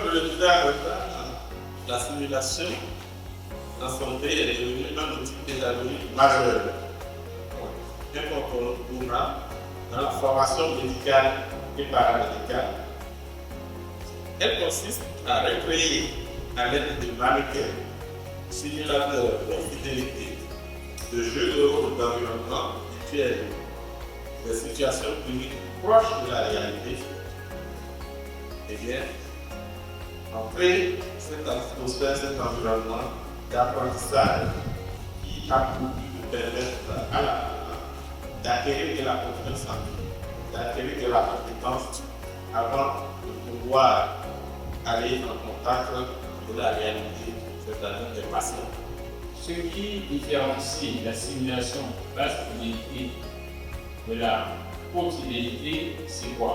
je le disais à l'instant, la simulation en santé est devenue un outil pédagogique majeur, incontournable dans la formation médicale et paramédicale. Elle consiste à recréer à l'aide de mannequins, simulateurs de fidélité, de jeux de rôle d'environnement virtuel, des situations cliniques proches de la réalité. Eh bien, on crée cette atmosphère, cet environnement d'apprentissage qui a pour but de permettre à l'apprenant d'acquérir de la confiance en lui, d'acquérir de la compétence avant de pouvoir aller en contact de la réalité, c'est-à-dire des patients. Ce qui différencie la simulation basse fidélité de la haute fidélité, c'est quoi?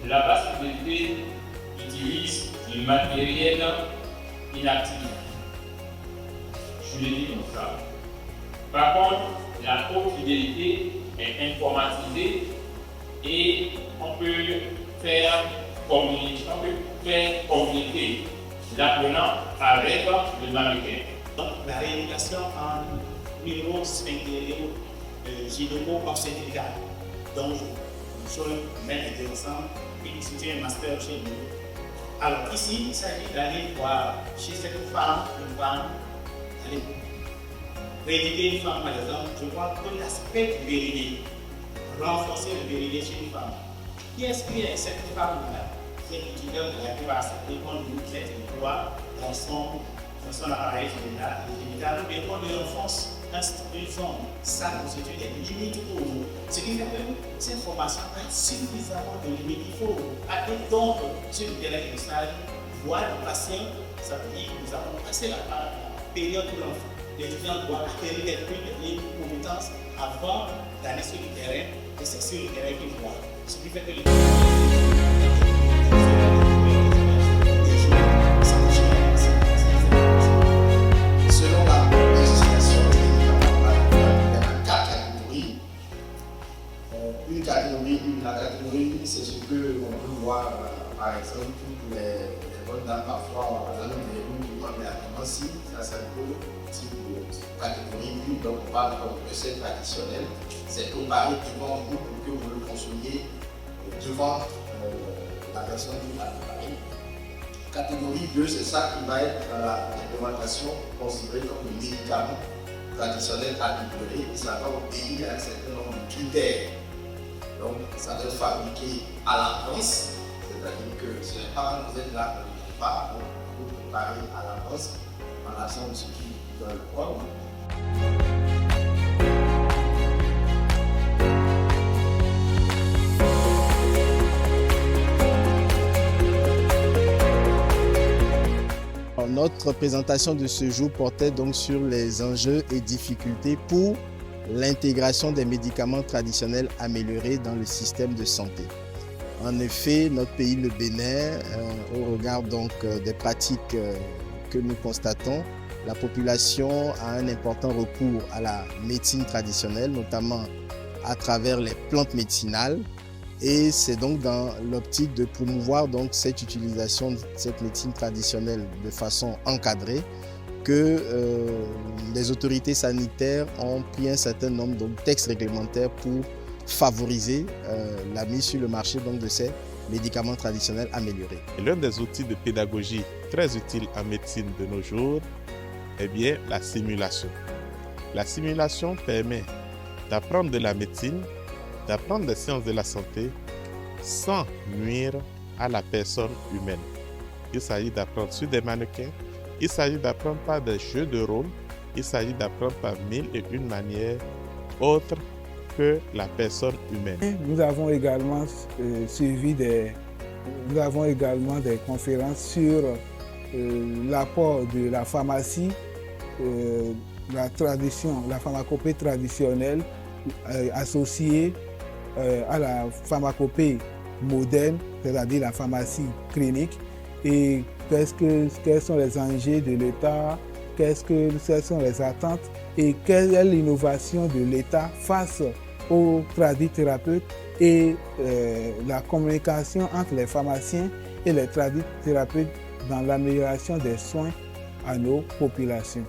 La basse fidélité utilise du matériel inactif. Je le dis comme ça. Par contre, la haute fidélité est informatisée et on peut faire communiquer l'apprenant avec le mannequin. Donc, la rééducation en neurosphinctéro-gynéco-obstétricale. Donc, je mettre les deux ensemble et étudier un master chez nous. Alors, ici, il s'agit d'aller voir chez cette femme, allez, rééduquer une femme, par exemple, je vois que l'aspect du virilité, renforcer le virilité chez une femme. Qui est-ce qui est cette femme-là? C'est l'utilisateur de la capacité qu'on lui met le doigt dans son appareil génital, mais on lui enfonce une zone. Ça constitue des limites pour nous. Ce qui fait que cette formation a suffisamment de limites. Il faut aller donc sur le terrain de stage, voir le patient. Ça veut dire que nous avons passé la période où l'étudiant doit acquérir des compétences avant d'aller sur le terrain, et c'est sur le terrain qu'il voit. Ce qui fait que selon la législation, il y a 4 catégories. La catégorie 1, c'est ce qu'on peut voir, par exemple, toutes les bonnes dames parfois dans les rues, mais à si, ça c'est un peu type de catégorie 1, donc on parle de recette traditionnelle. C'est préparé devant vous pour que vous le consommiez devant la personne qui va préparer. Catégorie 2, c'est ça qui va être dans la réglementation considérée comme le médicament traditionnel amélioré et ça va obéir à un certain nombre de critères. Donc, ça doit être fabriqué à l'avance, c'est-à-dire que ce n'est pas quand vous êtes là, vous ne pas vous préparer à l'avance en l'action de ce qui doit le corps. Notre présentation de ce jour portait donc sur les enjeux et difficultés pour l'intégration des médicaments traditionnels améliorés dans le système de santé. En effet, notre pays, le Bénin, au regard donc des pratiques que nous constatons, la population a un important recours à la médecine traditionnelle, notamment à travers les plantes médicinales. Et c'est donc dans l'optique de promouvoir donc cette utilisation de cette médecine traditionnelle de façon encadrée que les autorités sanitaires ont pris un certain nombre de textes réglementaires pour favoriser la mise sur le marché donc, de ces médicaments traditionnels améliorés. L'un des outils de pédagogie très utiles en médecine de nos jours est bien la simulation. La simulation permet d'apprendre de la médecine, d'apprendre des sciences de la santé sans nuire à la personne humaine. Il s'agit d'apprendre sur des mannequins, il s'agit d'apprendre par des jeux de rôle, il s'agit d'apprendre par mille et une manières autres que la personne humaine. Nous avons également suivi des conférences sur l'apport de la pharmacie, la pharmacopée traditionnelle associée à la pharmacopée moderne, c'est-à-dire la pharmacie clinique, et quels sont les enjeux de l'État, quelles sont les attentes et quelle est l'innovation de l'État face aux tradithérapeutes et la communication entre les pharmaciens et les tradithérapeutes dans l'amélioration des soins à nos populations.